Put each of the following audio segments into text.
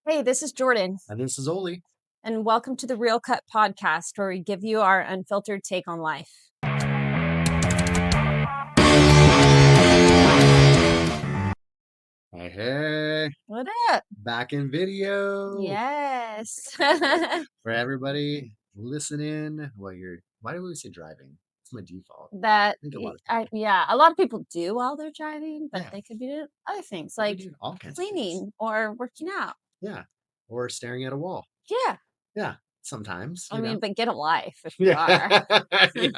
Hey, this is Jordan, And this is Oli. and welcome to the Real Cut podcast, where we give you our unfiltered take on life. Hey, What up? back in video Yes. for everybody listening. Why do we say driving? It's my default. I think a lot of people. Yeah, a lot of people do while they're driving, but Yeah, they could be doing other things we like do all kinds of things. cleaning or working out. Yeah, or staring at a wall. Yeah. Yeah, sometimes, I mean, but get a life if you Yeah, are. yeah,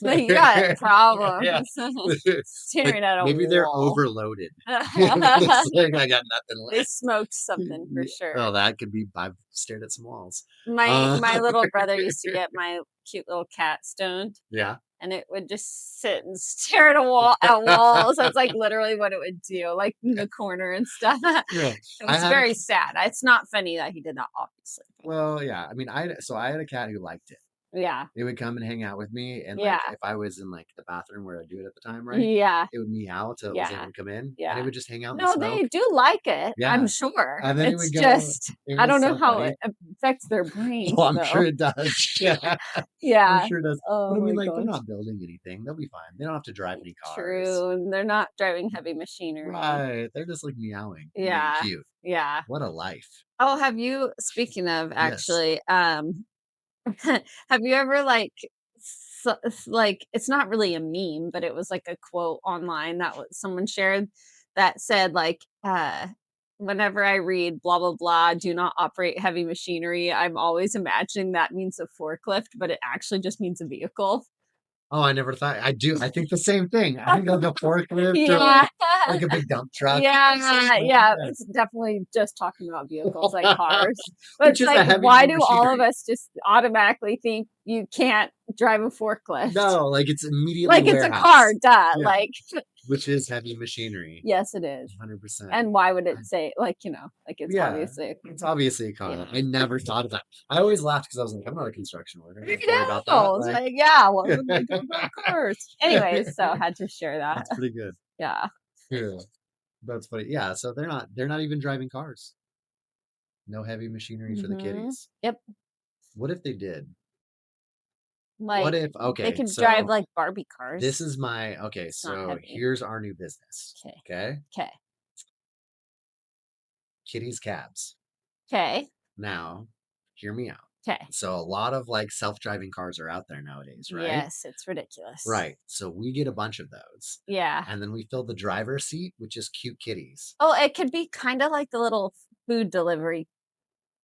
Like, you got yeah. problems Like staring at a maybe they're wall. overloaded. It's like I got nothing They left. smoked something for Yeah. sure. Oh, that could be. I've stared at some walls. My little brother used to get my cute little cat stoned, Yeah. and it would just sit and stare at a wall at walls. That's like literally what it would do, like in the corner and stuff. Yeah. It I was had a very sad. It's not funny that he did that, obviously. Well, yeah. I mean, I had a cat who liked it. Yeah, It would come and hang out with me, and like yeah, if I was in like the bathroom where I do it at the time, right? yeah, It would meow till it was able yeah, to come in, and it yeah. would just hang out and No, smoke. they do like it, I'm Yeah, sure. and then he It's would go. just, It I don't was know so how funny. it affects their Oh, brains, I'm though. sure it does. Yeah, I'm Yeah. sure it does. But Oh I mean, my like they're gosh. not building anything. They'll be fine. They don't have to drive any cars. True. And they're not driving heavy machinery. Right? They're just like meowing and being Yeah. cute. Yeah. What a life. Oh, have you, speaking of Yes. actually, have you ever like it's not really a meme, but it was like a quote online that was someone shared that said whenever I read blah blah blah, do not operate heavy machinery, I'm always imagining that means a forklift, but it actually just means a vehicle. Oh, I never thought. I do. I think the same thing. I think like a forklift or Yeah. like a big dump truck. Yeah, yeah, Yeah. it's definitely just talking about vehicles like cars. But Which it's is like, a heavy why do all of machinery. us just automatically think you can't drive a forklift? No, like it's immediately Like it's a car, warehouse. duh. Yeah, Like, which is heavy machinery. yes, it is. 100%. And why would it say like it's Yeah, obviously, it's obviously a you car. know. I never thought of that. I always laughed because I was like, I'm not a construction worker. I You don't worry about that. know, it's Like, like, yeah, what would they do about cars? Anyways, so I had to share that. that's pretty good. Yeah. Yeah, that's funny. Yeah, so they're not even driving cars. No heavy machinery for the kitties. Yep. What if they did? What Like if, they okay, could drive so like Barbie this cars. is my, okay, It's not so heavy. here's our new business. Okay. Okay. Okay. Kitties cabs. Okay. Now, hear me out. Okay. So a lot of like self-driving cars are out there nowadays, right? Yes, it's ridiculous. Right. So we get a bunch of those. Yeah. And then we fill the driver's seat with just cute kitties. Oh, it could be kind of like the little food delivery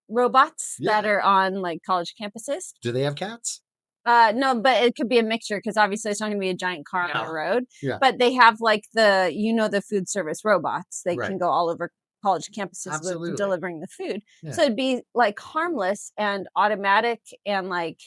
robots that Yeah. are on like college campuses. Do they have cats? No, but it could be a mixture because obviously it's not going to be a giant car on Yeah. the road. Yeah. But they have like the food service robots. They Right. can go all over college campuses with Absolutely. delivering the food. Yeah. So it'd be like harmless and automatic and like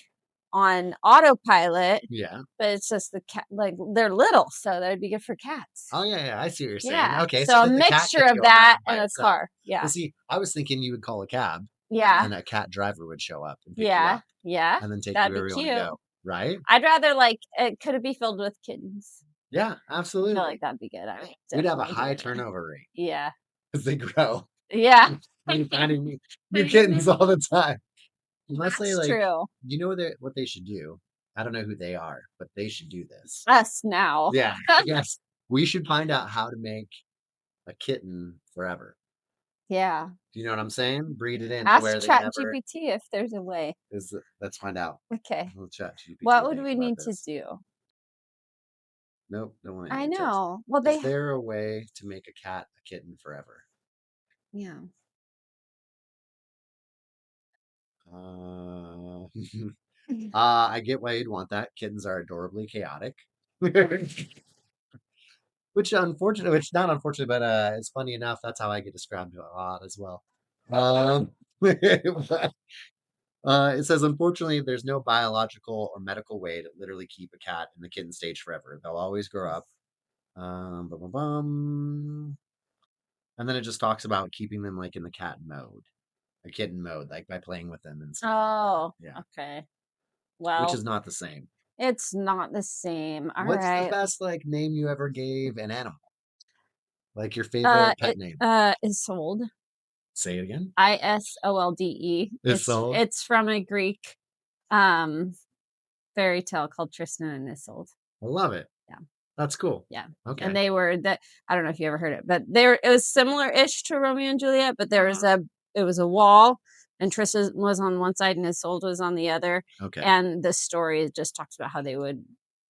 on autopilot. Yeah. But it's just the cat, like they're little, so that'd be good for cats. Oh yeah, yeah. I see what you're saying. Yeah. Okay, So a then the cat mixture could of go that around by and a itself. car. Yeah. Well, see, I was thinking you would call a cab Yeah. and a cat driver would show up and pick you Yeah. up Yeah. and then take you That'd be wherever you want to cute. go. Right? I'd rather like could it be filled with kittens? Yeah, I feel absolutely. like that'd be good. I would We'd have a definitely high do that. turnover rate Yeah. as they grow. Yeah. You're finding new kittens all the time. Unless they That's like, true. you know what they should do? I don't know who they are, but they should do this. Us now. Yeah, yes. We should find out how to make a kitten forever. Yeah. Do you know what I'm saying? Breed it in to Ask where they Chat never GPT if there's a way. let's find out. Okay. We'll chat GPT What would later we about need to this. do? Nope, don't want I any tips. know. Well, Is there a way to make a cat a kitten forever? yeah. Uh, I get why you'd want that. Kittens are adorably chaotic. Which not unfortunately, but it's funny enough. That's how I get described a lot as well. But, it says, unfortunately, there's no biological or medical way to literally keep a cat in the kitten stage forever. They'll always grow up. Bum, bum, bum. And then it just talks about keeping them like in the cat mode, a kitten mode, like by playing with them and stuff. Oh, Yeah, okay. which Well, is not the same. it's not the same. All What's the right. best like name you ever gave an animal? Like your favorite pet name? Is sold. Say it again. Isolde. Isolde. It's from a Greek um fairy tale called Tristan and Isolde. I love it. Yeah. That's cool. Yeah. And Okay. they were that I don't know if you ever heard it, but it was similar-ish to Romeo and Juliet, but Uh-huh. it was a wall and Tristan was on one side and Isolde was on the other. Okay. And the story just talks about how they would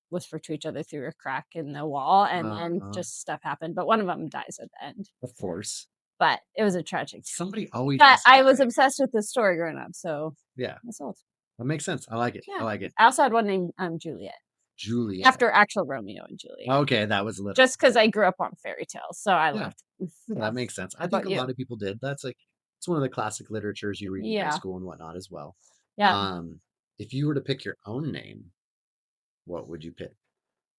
whisper to each other through a crack in the wall and Uh, just stuff happened. But one of them dies at the end. of course. But it was a tragic. Somebody always But has to I was die. obsessed with this story growing up, so Yeah. Isolde. That makes sense. I like it. I Yeah. like it. I also had one named Juliet Juliet. after actual Romeo and Juliet. Okay, that was literal. Just because I grew up on fairy tales, so I Yeah. loved Yeah, yeah. that makes sense. How I think about a you? lot of people did. That's like it's one of the classic literatures you read in high Yeah, school and whatnot as well. yeah. Um, if you were to pick your own name, what would you pick?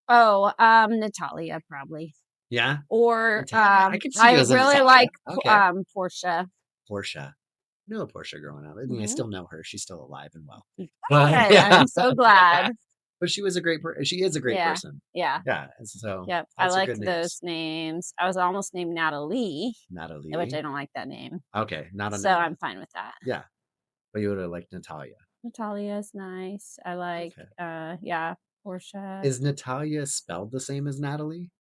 Oh, Natalia probably. Yeah, Or, Natalia. I could see I you as a really like, Natalia. Okay, Portia. Portia. I know Portia growing up. I mean, I Mhm. still know her. She's still alive and well. Good, But yeah, I'm so glad. but she was a she is a great Yeah, person. yeah, Yeah, and so yep, I lots of liked good those names. names. I was almost named Natalie, which Natalie. I don't like that name, Okay, not a so Natalie. I'm fine with that. Yeah, but you would have liked Natalia. Natalia's nice. I like, Okay. yeah, Portia. Is Natalia spelled the same as Natalie?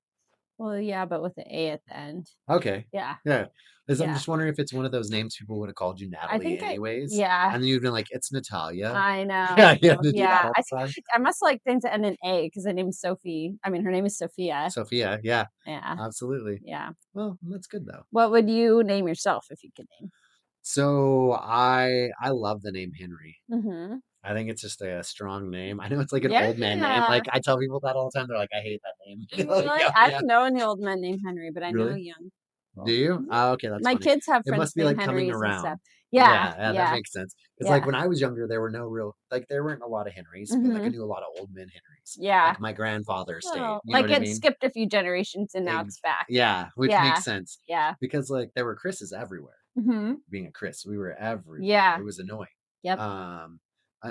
Well, yeah, but with the A at the end. Okay. Yeah, Yeah. Because I'm yeah. just wondering if it's one of those names people would have called you I Natalie think anyways. yeah, And then you'd been like, it's Natalia. I Yeah, know. you have to do that Yeah, all I the think time. I must like things that end in A because her name's Sophie. I mean, her name is Sophia. Sophia. Yeah, Yeah, absolutely. yeah. Well, that's good though. What would you name yourself if you could name? So I love the name Henry. Mhm. I think it's just a strong name. I know it's like an old man name. Yeah. Like I tell people that all the time. They're like, I hate that name. Like, Really? yeah, I yeah. don't know any old men named Henry, but I know Really? young Do people. you? Mhm. Oh, okay, that's My funny. kids have It friends must be named like coming Henrys and stuff. around. Yeah, Yeah, yeah, that yeah, makes sense. It's like yeah. when I was younger, there were no real like there weren't a lot of Henrys, but like I Mhm. knew a lot of old men Henrys. Yeah. Like my grandfather stayed. Oh, You know like what I it mean? skipped a few generations and now it's back. Yeah, which Yeah, makes sense yeah. because like there were Chris's everywhere. Mhm. Being a Chris, we were everywhere. It Yeah. was annoying. Yep. Um,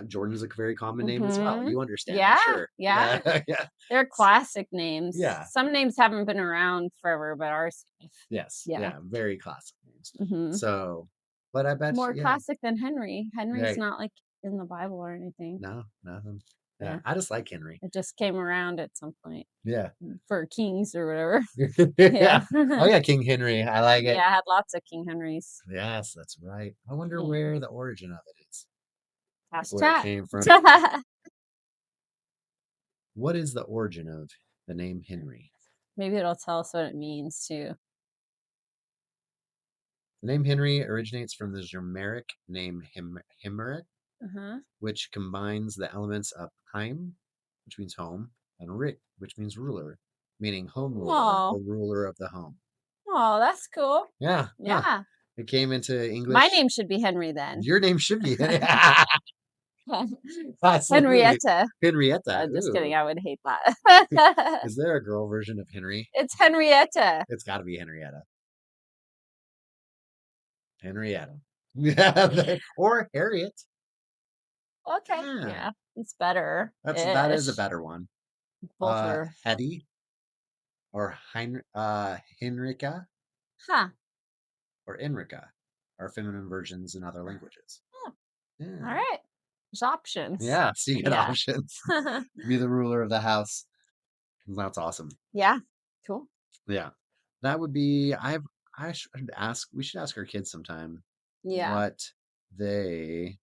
Jordan's a very common name as well. Mhm. You understand, I'm Yeah, sure. yeah. Yeah, yeah, They're classic names. yeah. Some names haven't been around forever, but ours have. Yes, Yeah. yeah. Very classic names. Mhm. So, but I bet, More yeah, classic than Henry. Henry's right. not, like, in the Bible or anything. No, nothing. Yeah, Yeah. I just like Henry. It just came around at some point Yeah. for kings or whatever. Yeah. Yeah. Oh yeah, King Henry. I like it. Yeah, I had lots of King Henrys. Yes, that's right. I wonder Yeah. where the origin of it is. Fast Where it chat. came from. What is the origin of the name Henry? Maybe it'll tell us what it means too. The name Henry originates from the Germanic name Himmerich, Uh-huh. which combines the elements of Heim, which means home, and Rick, which means ruler, meaning home ruler Oh. or ruler of the home. Oh, that's cool. Yeah, huh. Yeah. It came into My English. name should be Henry then. Your name should be absolutely Henrietta. Henrietta. Just kidding. Ooh, I would hate that. is there a girl version of Henry? It's Henrietta. It's got to be Henrietta. Henrietta. Yeah, or Harriet. Okay. Yeah, Yeah. It's better that is a ish. better one. Both are. Hetty or Henrika Huh. or Enrika are feminine versions in other languages. Oh, all Yeah, right. There's options. yeah. So you get Yeah. options. Be the ruler of the house. That's awesome. Yeah. Cool. Yeah, that would be. I should ask. We should ask our kids sometime Yeah. what they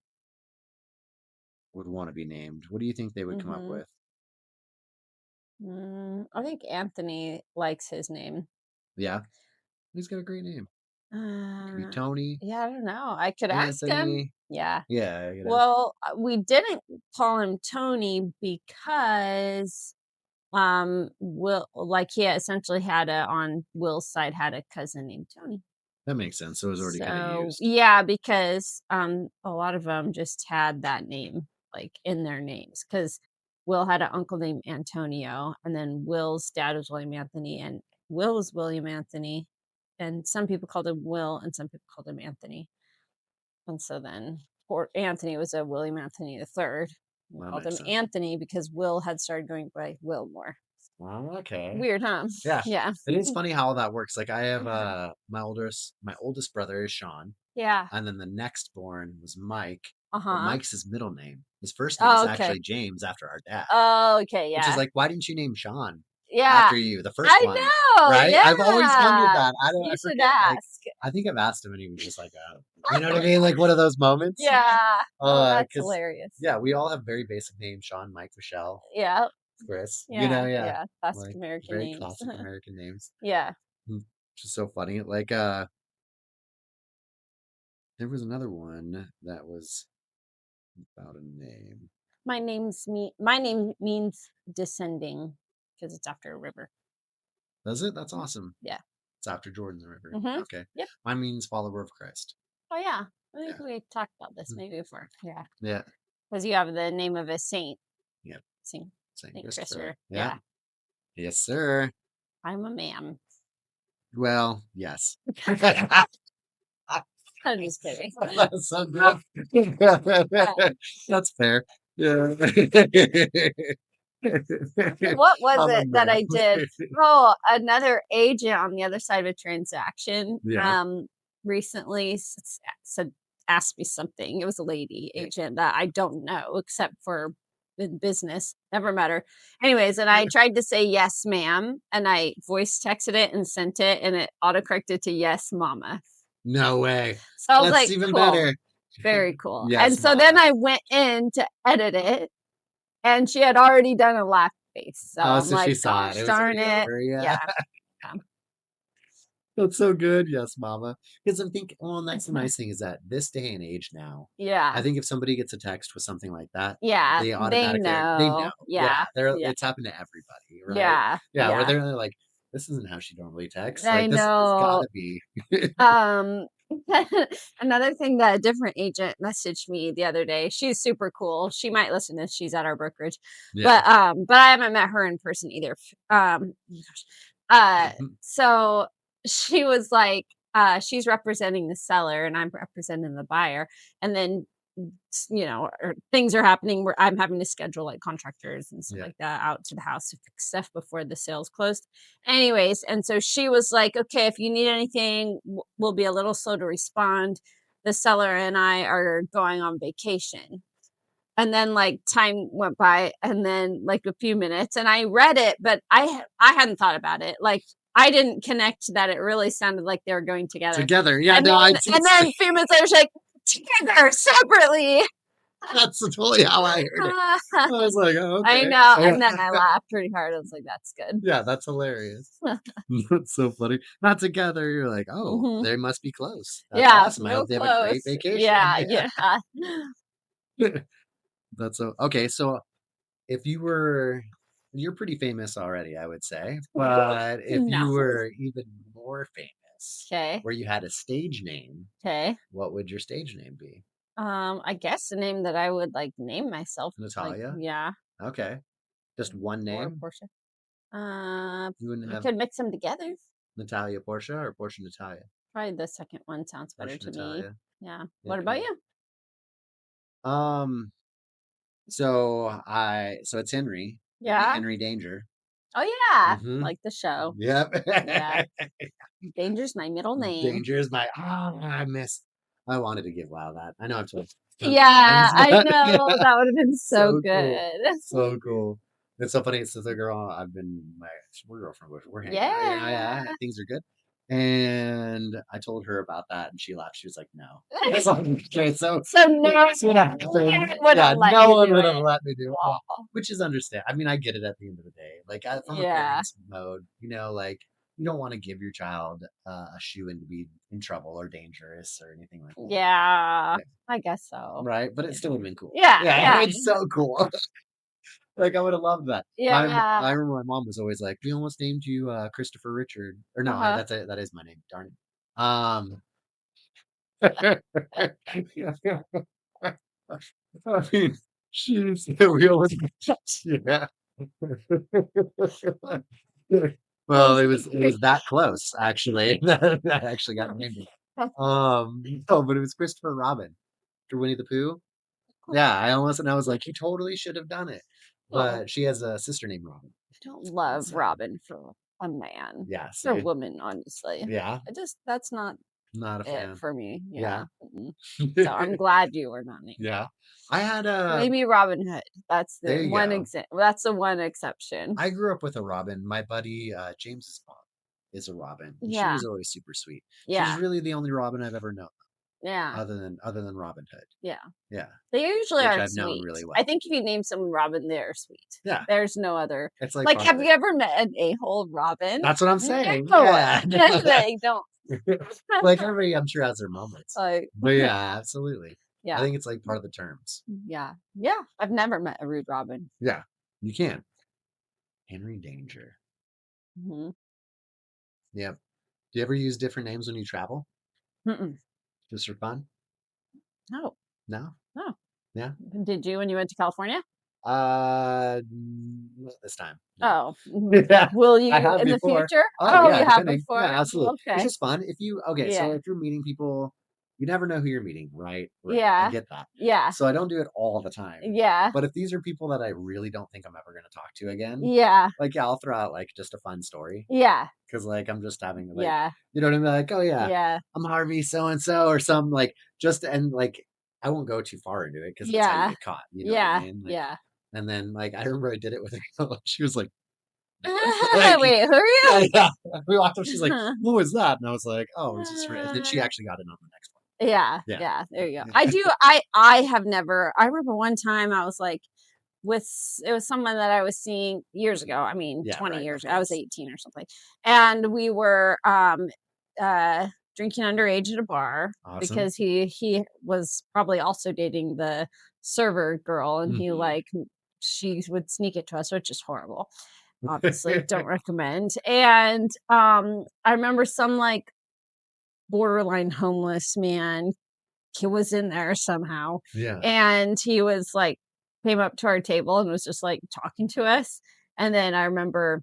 would want to be named. What do you think they would come up Mm-hmm. with? I think Anthony likes his name. Yeah, he's got a great name. It could be Uh, Tony, yeah, I don't know. I could ask him. Anthony. Yeah. Yeah, you know, Well, we didn't call him Tony because Will like he essentially had a on Will's side had a cousin named Tony. that makes sense. So it was already kind of So used. yeah, because a lot of them just had that name like in their names because Will had an uncle named Antonio, and then Will's dad was William Anthony, and Will was William Anthony, and some people called him Will, and some people called him Anthony, and so then poor Anthony was a William Anthony the third. We That called makes him sense. Anthony because Will had started going by Will more. Oh, okay. Weird, huh? Yeah. Yeah. It is funny how all that works. Like I have Uh-huh. my oldest brother is Sean. Yeah. and then the next born was Mike, but Uh-huh. Mike's his middle name. His first name is Oh, okay. actually James after our dad, Oh, okay, which is yeah. like, why didn't you name Sean Yeah. after you, the first I one, know, right? I've always wondered yeah. that. I You should forget, like, ask. I think I've asked him and he was just like, you know what I mean? Like one of those moments. Yeah. Oh, that's Because hilarious. yeah, we all have very basic names: Sean, Mike, Michelle, Yeah. Chris. Yeah, Yeah, yeah. Classic like American very names. classic American names. Yeah. Which is so funny. Like, there was another one that was about a name. My name means descending because it's after a river. Does it? That's Mhm. awesome. Yeah. It's after Jordan the River. Mhm. Okay. Yep. Mine means follower of Christ. Oh, yeah. I think Yeah. we talked about this Mhm. maybe before. Yeah. Yeah. Because you have the name of a saint, Yep. Saint St. Saint Christopher. Christopher. Yeah. Yeah. Yes, sir. I'm a man. Well, yes. I'm just kidding. That's so good. That's fair. Yeah. What was I'm a it that man. I did? Oh, another agent on the other side of a transaction, Yeah. recently said asked me something. It was a lady Yeah. agent that I don't know except for in business. Never met her. Anyways, and I tried to say yes, ma'am, and I voice texted it and sent it, and it autocorrected to yes, mama. No way. So I was That's like, even cool, better. very cool. And Yes, so then mama. I went in to edit it and she had already done a laugh face, so Oh, I'm so she like, saw it. "Gosh It was darn already it." over. Yeah. Yeah, yeah. That's so good. Yes, mama. Because I think, well, and that's the nice thing is that this day and age now, I Yeah, think if somebody gets a text with something like that, yeah, they they automatically they know. know. Yeah, Yeah, yeah, it's happened to everybody, right? yeah, Yeah, where yeah. they're like, this isn't how she normally texts. I Like this know. gotta be. Um, another thing that a different agent messaged me the other day, she's super cool. She might listen to this, she's at our brokerage. Yeah. But I haven't met her in person either. Gosh. So she was like, she's representing the seller and I'm representing the buyer. And then things are happening where I'm having to schedule like contractors and stuff Yeah. like that out to the house to fix stuff before the sales closed. Anyways, and so she was like, "Okay, if you need anything, we'll be a little slow to respond. The seller and I are going on vacation." And then like time went by and then like a few minutes and I read it, but I hadn't thought about it. Like I didn't connect that it really sounded like they were going together. Together. Yeah, And no, I then did and say then a few minutes later, she's like, "Together, separately." that's totally how I heard it. I was like, oh, I okay. know. Yeah. And then I laughed pretty hard. I was like, "That's good." Yeah, that's hilarious. That's so funny. Not together. You're like, oh, Mhm. they must be close. That's Yeah, awesome. I real hope they have a great close. vacation. Yeah, Yeah. yeah. That's so okay. So if you were, you're pretty famous already, I would say. But if No. you were even more famous, Okay. where you had a stage name, Okay. what would your stage name be? I guess the name that I would like name myself, like, Natalia? yeah, Okay. Just one or name? Portia. You wouldn't We have could mix them together. Natalia Portia or Portia Natalia? Probably the second one sounds better Portia to me. Natalia. Yeah. Yeah. What about you? So it's Henry. It'd be Yeah. Henry Danger. Oh yeah. Mm-hmm. Like the show. Yep. Yeah. Danger's my middle name. Danger is my I missed. I wanted to give Wow that. I know I've told tons of Yeah, times, I but yeah, know. That would have been so so cool. good. So cool. It's so funny. It's the girl I've been my we're girlfriend, we're hanging out, Yeah. yeah, things are good. And I told her about that and she laughed. She was like, no. It's like, okay, so So no that's what one happened. would've Yeah, let no you one do would have it. let me do it. Well, Aw. which is understand. I mean, I get it at the end of the day. Like from a Yeah. parent's mode, like you don't want to give your child a shoe in to be in trouble or dangerous or anything like that. Yeah. Yeah, I guess so. right. But it Yeah. still would have been cool. Yeah, Yeah, yeah. it's so cool. Like I would have loved that. Yeah. I remember my mom was always like, "We almost named you Christopher Richard." Or no, Uh-huh. that's it. That is my name. Darn it. I mean, she's we almost yeah. Well, it was that close actually. That actually got named. No, but it was Christopher Robin for Winnie the Pooh. Yeah, I almost and I was like, "You totally should have done it." Oh, But she has a sister named Robin. I don't And love so, Robin for a man yeah, or see? woman, honestly. Yeah. That's not. Not a it fan. for me. Yeah. Yeah. Mm-mm. So I'm glad you were not named Yeah. that. I had a Maybe Robin Hood. there you go. That's the one exception. I grew up with a robin. My buddy, James's mom is a robin, and she Yeah. was always super sweet. She was Yeah. really the only robin I've ever known Yeah. other than Robin Hood. Yeah. Yeah, They usually which are I've known sweet. really I well. think if you name someone Robin, they're sweet. Yeah, There's no other it's like like, part of have it. you ever met an a-hole Robin? That's what I'm saying. No. Yeah. They don't. Like, everybody, I'm sure, has their moments. Like, But yeah, absolutely. I yeah. think it's, like, part of the terms. Yeah. Yeah. I've never met a rude Robin. Yeah, you can. Henry Danger. Mhm. Yep. Do you ever use different names when you travel? Mm-mm. Just for fun? No. No? No. Yeah? Did you when you went to California? Not this time. No. Oh, mhm. Yeah, Will I you have in the before. future? Oh, Oh, yeah, you have depending. Yeah, before? absolutely. It's Okay. just fun. If you okay, so Yeah. if you're meeting people, you never know who you're meeting, right? Right. I Yeah. get that. Yeah. So I don't do it all the time. Yeah. But if these are people that I really don't think I'm ever gonna talk to again, Yeah. like, yeah, I'll throw out, like, just a fun story Yeah. because, like, I'm just having, like, Yeah. you know what I mean? Like, "Oh, yeah, Yeah. I'm Harvey so and so," or some, like, just and, like, I won't go too far into it because that's how you Yeah. get caught, you know what I Yeah. mean? Like, Yeah. and then, like, I remember I did it with a girl, she was like like, Wait, who are you? yeah, yeah. We walked up, she's like, "What was that?" And I was like, "Oh, it was just" and then she actually got in on the next one. Yeah, Yeah. yeah, there you go. Yeah. I do I have never I remember one time I was, like, it was someone that I was seeing years ago, I mean, Yeah, 20 right, years of ago, I was course. 18 or something, and we were, uh, drinking underage at a bar Awesome. because he was probably also dating the server girl, and he, Mhm. like, she would sneak it to us, which is horrible. Obviously, don't recommend, and, I remember some, like, borderline homeless man he was in there somehow, Yeah. and he was, like came up to our table and was just, like, talking to us, and then I remember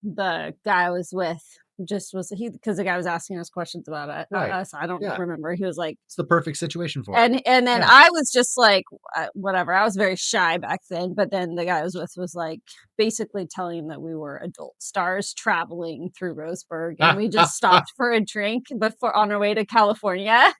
the guy I was with just was he because the guy was asking us questions about it Right. us, I don't Yeah. remember, he was like It's the perfect situation for it. and then Yeah. I was just like, whatever, I was very shy back then, but then the guy I was with was, like, basically telling him that we were adult stars traveling through Roseburg, and we just stopped for a drink before on our way to California.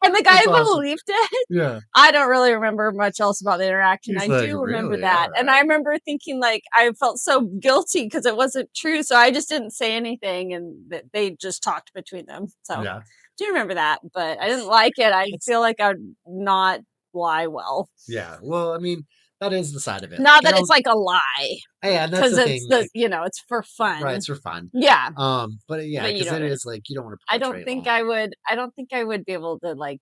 And the guy That's awesome. believed it. Yeah. I don't really remember much else about the interaction. He's I like, do remember "Really? that, and I Alright." remember thinking, like, I felt so guilty because it wasn't true, so I just didn't say anything, and th they just talked between them, so, Yeah. do remember that, but I didn't like it. I It's feel like I'd not lie well. yeah. Well, I mean, that is the side of it. Not You that it's don't like a lie, hey, and that's because the it's thing, the like it's for right, fun. it's for fun. Yeah, But yeah, but you because know it what I mean. is like you don't wanna portray all I don't think I would be able to, like,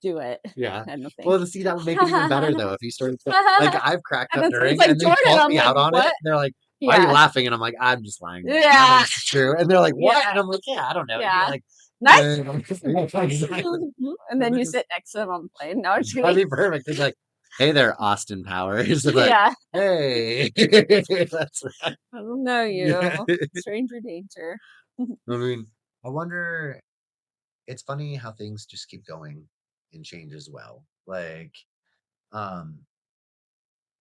do it. yeah. I don't think. Well, to see, that would make it even better though if you started to like, I've cracked And up then someone's during like, and they "Jordan," called I'm me like, out on it. "What?" They're like, "Why are you Yeah. laughing?" And I'm like, "I'm just lying. None of Yeah. this is true." And they're like, "What?" Yeah. And I'm like, "Yeah, I don't know." You're Yeah. like, "Nice." exactly. And And then they you just sit next to them on the plane. No, I'm just that'd kidding. be perfect. It's like, "Hey there, Austin Powers." They're like, Yeah. "Hey." That's right. "I don't know Yeah. you. Stranger danger." I mean, I wonder it's funny how things just keep going and change as well. Um,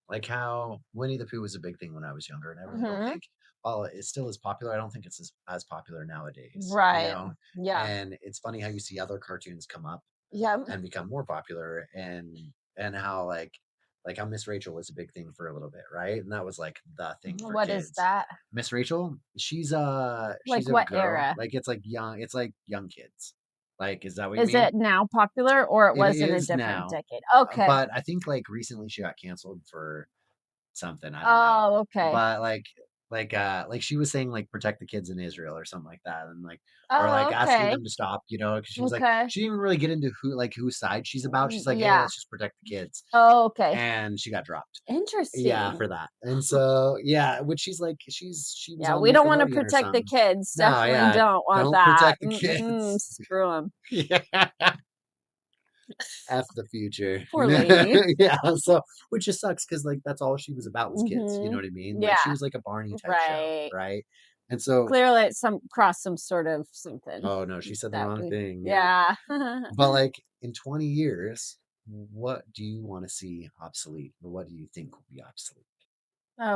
like how Winnie the Pooh was a big thing when I was younger, and I really don't Mhm. think while it still is popular, I don't think it's as popular nowadays, you Right. know? Yeah. And it's funny how you see other cartoons come up Yep. and become more popular and how like how Miss Rachel was a big thing for a little bit, right? And that was like the thing for What is kids. that? Miss Rachel, she's Like, a what girl. era? Like it's like young kids. Like, is that what you Is mean? it now popular or it It was in a is different now. decade? Okay. But I think like recently she got canceled for something, I don't know. Oh, okay. But like she was saying like protect the kids in Israel or something like that and like or Oh, like asking okay. them to stop, you know, because she was like Okay. she didn't really get into whose side she's about. She's like, "Hey, Yeah. let's just protect the kids." Oh, okay. And she got dropped. Yeah, Interesting. for that. And so, yeah, which she's like she was Yeah, on we don't wanna Nickelodeon or protect the something. kids, No, definitely yeah, don't want don't that. protect the Mm-mm, kids. screw 'em. Yeah. F the future. Poor lady. Yeah, so which just sucks because like, that's all she was about was kids, you know Mhm. what I mean? Like, she Yeah, was like a Barney type show, right. right? And so Clearly, it's some cross some sort of something oh, no, she said the that wrong we thing, yeah. yeah. But, like, in 20 years, what do you wanna see obsolete, or what do you think will be obsolete?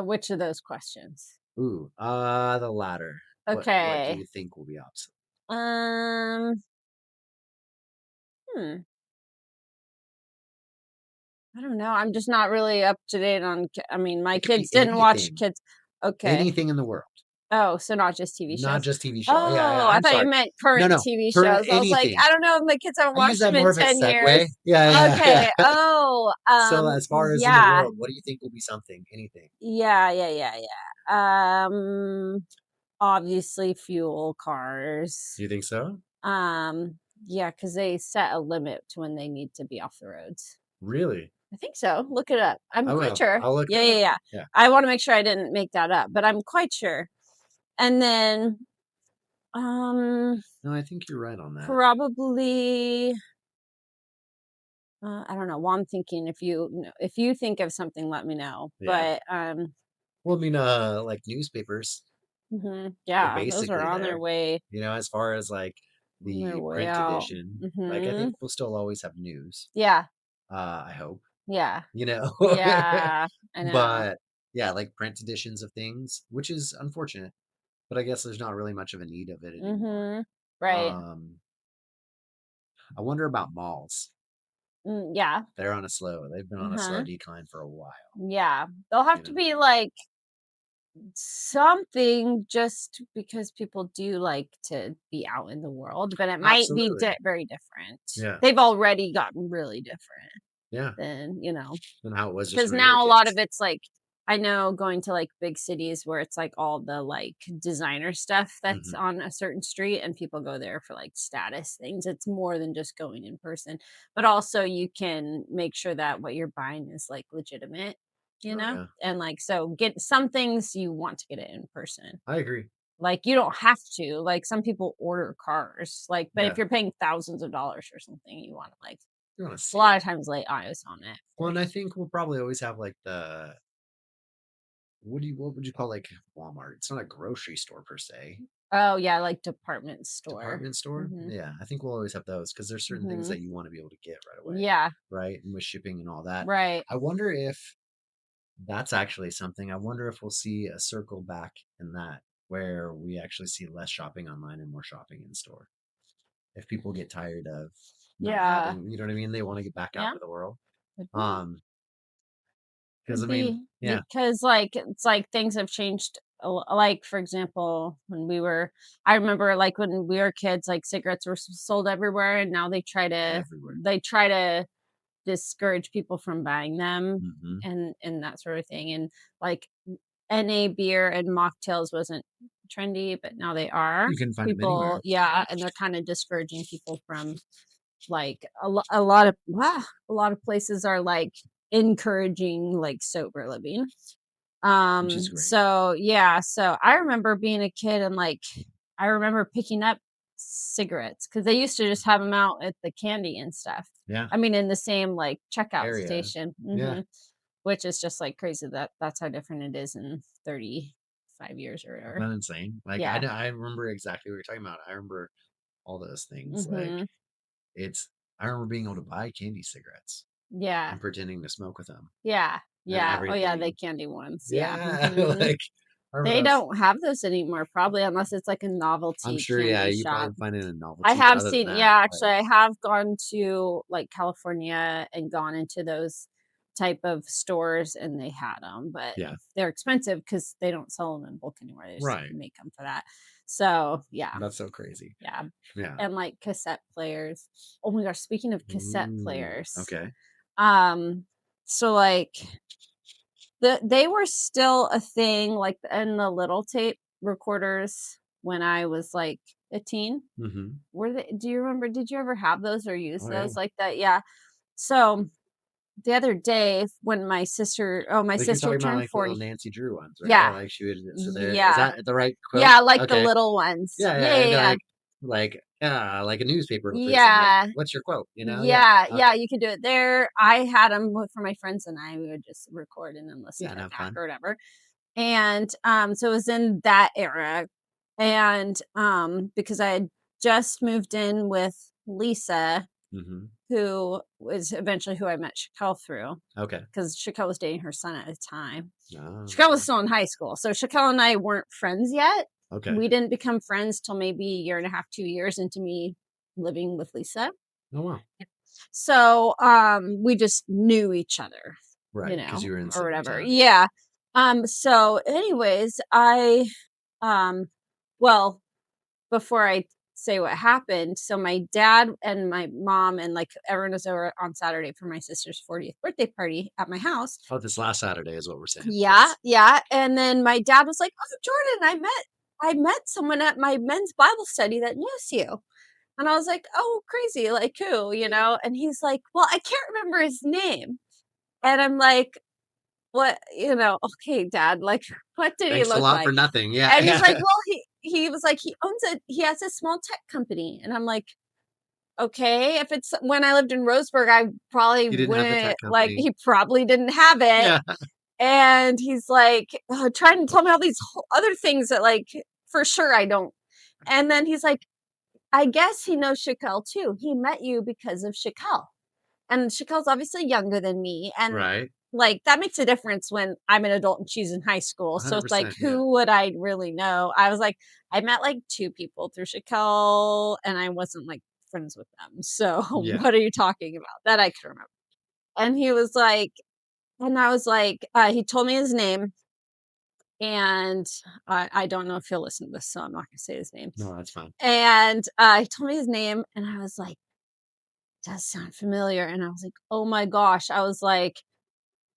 Which of those questions? Ooh, the latter. What do Okay. you think will be obsolete? Um, hmm, I don't know. I'm just not really up to date on. I mean, my It could be kids didn't watch anything, kids. Okay. anything in the world, Oh, so not just TV not shows. just TV show. Yeah, yeah, Oh, I I'm thought you sorry. meant No, current no, TV for shows. I was like, anything. I don't know if my kids haven't I use watched that them in more of a 10 years. segue. Yeah, yeah, Okay. yeah. Oh, So as far as in the yeah. world, what do you think will be something, anything? Yeah, yeah, yeah, yeah. Obviously fuel cars. Do you think so? Um, yeah, because they set a limit to when they need to be off the roads. Really? I think so. Look it up. I'm I quite will. sure. I'll look Yeah, it yeah, up. yeah. Yeah. I want to make sure I didn't make that up, but I'm quite sure. And then um No, I think you're right on that. probably I don't know. Well, I'm thinking if you think of something, let me know. Yeah. But Well, I mean, like newspapers, they're yeah, those are basically on their there. way As far as like the print out. edition, like I Mhm. think we'll still always have news. Yeah. I hope, Yeah. you know. Yeah. I know. But yeah, like print editions of things, which is unfortunate, but I guess there's not really much of a need of it anymore. Mhm. Right. Um, I wonder about malls. Yeah. They've been on a slow Uh-huh. decline for a while, Yeah. They'll have you to know. be like something just because people do like to be out in the world, but it might be Absolutely. very different. Yeah. They've already gotten really different Yeah. than, And how it was just because when we were now a lot of kids. it's like I know going to like big cities where it's like all the like designer stuff that's Hmm. on a certain street and people go there for like status things. It's more than just going in person, but also you can make sure that what you're buying is like legitimate, Oh yeah, and like so get some things you want to get it in person. I agree. Like you don't have to. Like some people order cars, like but if Yeah, you're paying thousands of dollars for something, you want to like you want to a see lot it. of times lay eyes on it Well, and I first. think we'll probably always have like the what would you call like Walmart? It's not a grocery store per se. Oh, yeah, like department store. Department store? Mhm, Yeah, I think we'll always have those because there's certain things mhm. that you want to be able to get right away, Yeah, right? And with shipping and all that. right. I wonder if that's actually something. I wonder if we'll see a circle back in that where we actually see less shopping online and more shopping in store. If people get tired of not Yeah, having, you know what I mean? They want to get back out yeah, into the world. could be. Um, because I Could mean, be yeah, because, like, it's like things have changed like, for example, when we were I remember, like, when we were kids, like, cigarettes were sold everywhere, and now everywhere. they try to discourage people from buying them Hmm. and that sort of thing, and, like, NA beer and mocktails wasn't trendy, but now they are. You can find them People anywhere. yeah, and they're kinda discouraging people from, like, a lot of a lot of places are, like, encouraging, like, sober living. Which is great. So, yeah, so I remember being a kid and, like, I remember picking up cigarettes because they used to just have them out at the candy and stuff. Yeah. I mean, in the same, like, checkout Area. station. Yeah. Which is just, like, crazy that that's how different it is in 35 years or Isn't whatever. that insane? Like Yeah. I remember exactly what you're talking about. I remember all those things. Like Mhm. it's I remember being able to buy candy cigarettes Yeah. and pretending to smoke with them Yeah. and Yeah. Oh, yeah, the everything. candy ones. Yeah. Yeah. Mhm. Like I remember They that was don't have those anymore probably unless it's, like, a I'm novelty sure, yeah, candy you shop. probably find it in I novelty, but have other than seen that, yeah, like actually, I have gone to, like, California and gone into those type of stores, and they had them, but yeah. they're expensive because they don't sell them in bulk anymore, they just Right. make them for that. So, yeah, That's so crazy. yeah, Yeah. and, like, cassette players. Oh my gosh, speaking of cassette Ooh, players, okay. um, so, like, they were still a thing, like, in the little tape recorders when I was, like, a teen. Hmm. Were they do you remember did you ever have those or use Oh yeah. those like that? Yeah. So, the other day when my Like you're sister talking about turned like the little 40. Nancy Drew ones, right? Yeah. Like she would sit there. Is Yeah. that the right quote? Yeah, like the Okay. little ones. Yeah, Yeah, yeah, and yeah, yeah. like a newspaper person, like, Yeah. "What's your quote?" Yeah, Yeah, yeah, okay. you could do it there. I had them for my friends and I, we would just record and then listen Yeah, to and it have back fun. or whatever. And, so it was in that era, and, because I had just moved in with Lisa, Mhm. who was eventually who I met Chappelle through, Okay. because Chappelle was dating her son at the time. Oh, Chappelle was okay. still in high school, so Chappelle and I weren't friends yet, Okay. We didn't become friends till maybe a year and a half, 2 years into me living with Lisa. Oh, wow. So, we just knew each other, Right, because you were in the or same whatever. town. Yeah. So anyways, um well, before I say what happened, so my dad and my mom and like everyone was over on Saturday for my sister's 40th birthday party at my house. Oh, this last Saturday is what we're saying. Yeah, Yes. yeah. And then my dad was like, "Oh, Jordan, I met someone at my men's Bible study that knows you." And I was like, "Oh, crazy, like who?" And he's like, "Well, I can't remember his name." And I'm like, "What, okay, dad, like what did he Thanks a look lot for like?" nothing. Yeah, And he's like, yeah. "Well, he was like he has a small tech company." And I'm like, "Okay, if it's when I lived in Roseburg, I probably He didn't have the wouldn't tech like company. he probably didn't have it." Yeah. And he's like, trying to tell me all these other things that like for sure I don't. And then he's like, "I guess he knows Shaquille too. He met you because of Shaquille." And Shaquille's obviously younger than me, and, Right. like, that makes a difference when I'm an adult and she's in high school, so it's like, 100%. Yeah. who would I really know? I was like, I met, like, 2 people through Shaquille, and I wasn't, like, friends with them, so Yeah. what are you talking about? That I can remember. And he was like and I was like, he told me his name, and I don't know if he'll listen to this, so I'm not gonna say his name. No, that's fine. And, he told me his name, and I was like, "Does sound familiar," and I was like, "Oh my gosh." I was like,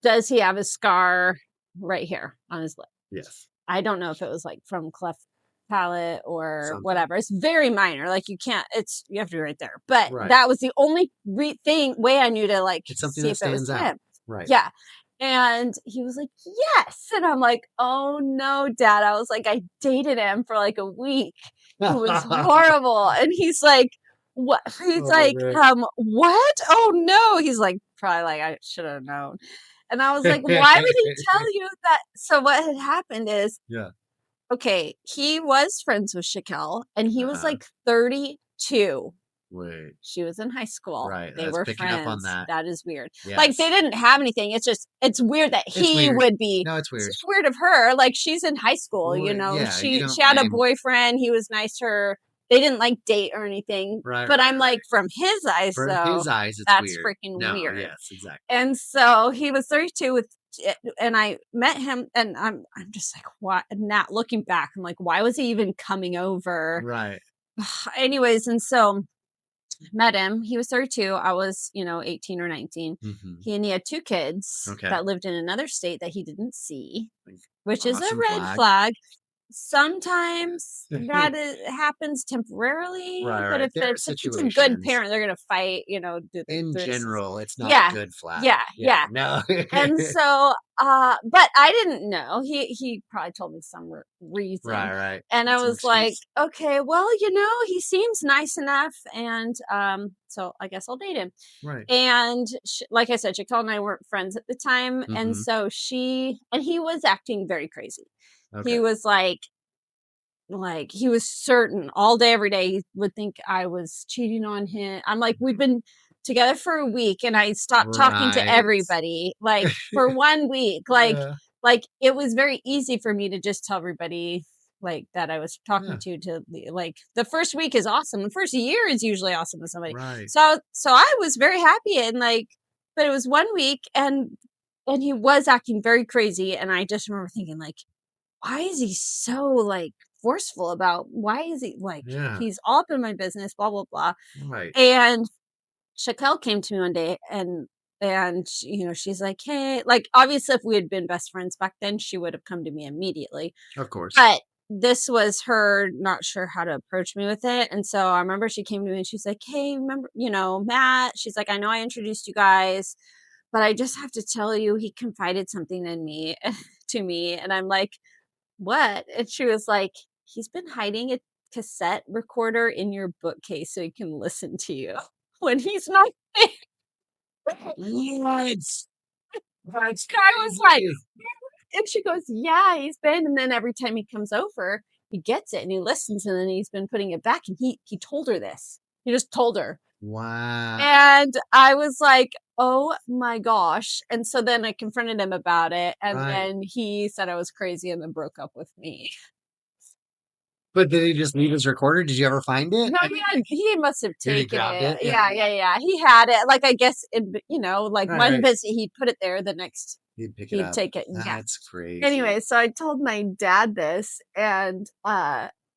"Does he have a scar right here on his lip?" Yes. I don't know if it was, like, from cleft palate or Something. whatever. It's very minor, like, you have to be right there, but Right. that was the only way I knew to, like, It's something see that if it was stands out. him. Right. Yeah, and he was like, "Yes," and I'm like, "Oh, no, dad." I was like, "I dated him for, like, a week. It was horrible," and he's like, "What?" He's Oh, like, man. "What? Oh, no." He's like, probably like, "I should have known." And I was like, "Why would he tell you that?" So what had happened is, Yeah. okay, he was friends with Shaquille, and he was, Uh-huh. like, 32. Wait. She was in high school. Right. They That's were picking up on friends. that. That is weird. Like, they Yes. didn't have anything, it's weird that It's he weird. would be No, it's it's weird. just weird of her, like, she's in high school, Well, yeah, you she don't had a blame. boyfriend, he was nice to her. They didn't, like, date or anything, Right, but right, I'm right. like, from his eyes, For though, his eyes, it's that's weird. freaking No, weird. yes, exactly. And so he was 32 and I met him and I'm just like, "What?" Now looking back, I'm like, "Why was he even coming over?" Right. Anyways, and so met him. He was 32. I was, 18 or 19. Mhm. He had 2 kids Okay. that lived in another state that he didn't see, Like, which is a awesome red flag. flag. Sometimes that happens temporarily, Right, but right. if There are it's a good situations. parent, they're gonna fight, do In this. general, it's not a Yeah, good flag. yeah, Yeah, yeah. no. And so, but I didn't know. He probably told me some reason, Right, right. and I That's an was like, excuse. okay, well, he seems nice enough, and so I guess I'll date him. Right. And like I said, Jaquel and I weren't friends at the time, and Mhm. so he was acting very crazy. He Okay. was like he was certain all day, every day he would think I was cheating on him. I'm like, we've been together for a week and I stopped talking to Right. everybody, like, for 1 week, Yeah, like, it was very easy for me to just tell everybody, like, that I was talking yeah. like, the first week is awesome. The first year is usually awesome with somebody. Right. So I was very happy and, like, but it was 1 week and he was acting very crazy, and I just remember thinking, like, why is he so, like, forceful about why is he like, Yeah. he's all up in my business, blah, blah, blah. Right. And Shaquelle came to me one day and she's like, "Hey," like, obviously, if we had been best friends back then, she would have come to me immediately. Of course. But this was her not sure how to approach me with it. And so I remember she came to me and she's like, "Hey, remember, Matt?" She's like, "I know I introduced you guys, but I just have to tell you, he confided something in me to me." And I'm like, "What?" And she was like, "He's been hiding a cassette recorder in your bookcase so he can listen to you when he's not there." What? That's I was like, crazy. and she goes, "Yeah, he's been." And then every time he comes over, he gets it and he listens and then he's been putting it back. And he told her this. He just told her. Wow. And I was like, "Oh my gosh." And so then I confronted him about it. And Right. then he said I was crazy and then broke up with me. But did he just leave his recorder? Did you ever find it? No, he must have Did he taken grabbed it. it? Yeah. Yeah. He had it. Like, I guess, like All one right. visit, he'd put it there. The next, He'd pick it he'd up. take it. Yeah. That's crazy. Anyway, so I told my dad this, and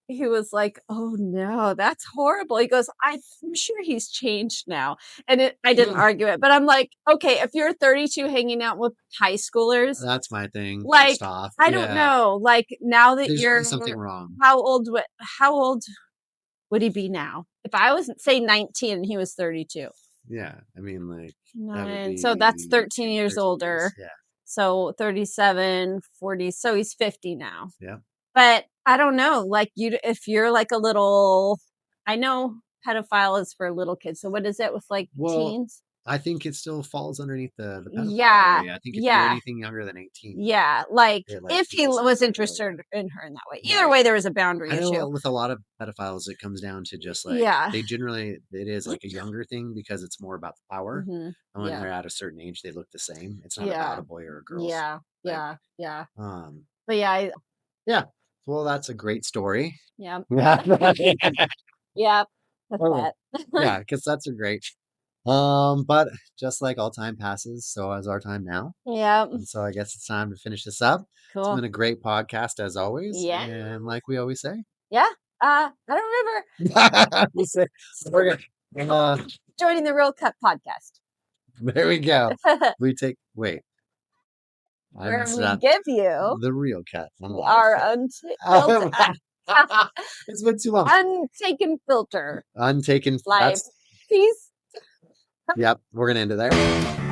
he was like, "Oh no, that's horrible." He goes, "I'm sure he's changed now." And I didn't argue it, but I'm like, "Okay, if you're 32 hanging out with high schoolers, That's my thing. like, First off, I don't yeah, know, like now that there's you're really something wrong. how old would he be now? If I was say 19 and he was 32. Yeah, I mean, like that would 9, so that's be 13 years 13 years. older. Yeah, So 37, 40, so he's 50 now. yeah. But I don't know, like, if you're like a little, I know pedophile is for little kids, so what is it with, like, Well, teens? I think it still falls underneath the pedophile Yeah, area. I think if you're yeah, anything younger than 18, yeah, like, it like if he falls into was that area. interested in her in that way. Either Right. way, there was a boundary I issue. know with a lot of pedophiles, it comes down to just like Yeah. they generally it is like a younger thing because it's more about the power. Mhm. And when Yeah, they're at a certain age, they look the same. It's not about yeah, a boy or a girl's yeah, thing. yeah. Um, But yeah, yeah. Well, that's a great story. yeah, Yeah. yeah, that's Oh, that. yeah, because that's a great. But just like all time passes, so has our time now. Yeah, And so I guess it's time to finish this up. It's cool. been a great podcast as always. Yeah, And like we always say, yeah, I don't remember we say we're gonna, joining the Real Cut podcast. there we go. We take wait, I Where messed it we up. give you The real cut. I'm live. our filter, It's been too long. untaken filter Untaken. live. That's Peace. yep. We're gonna end it there.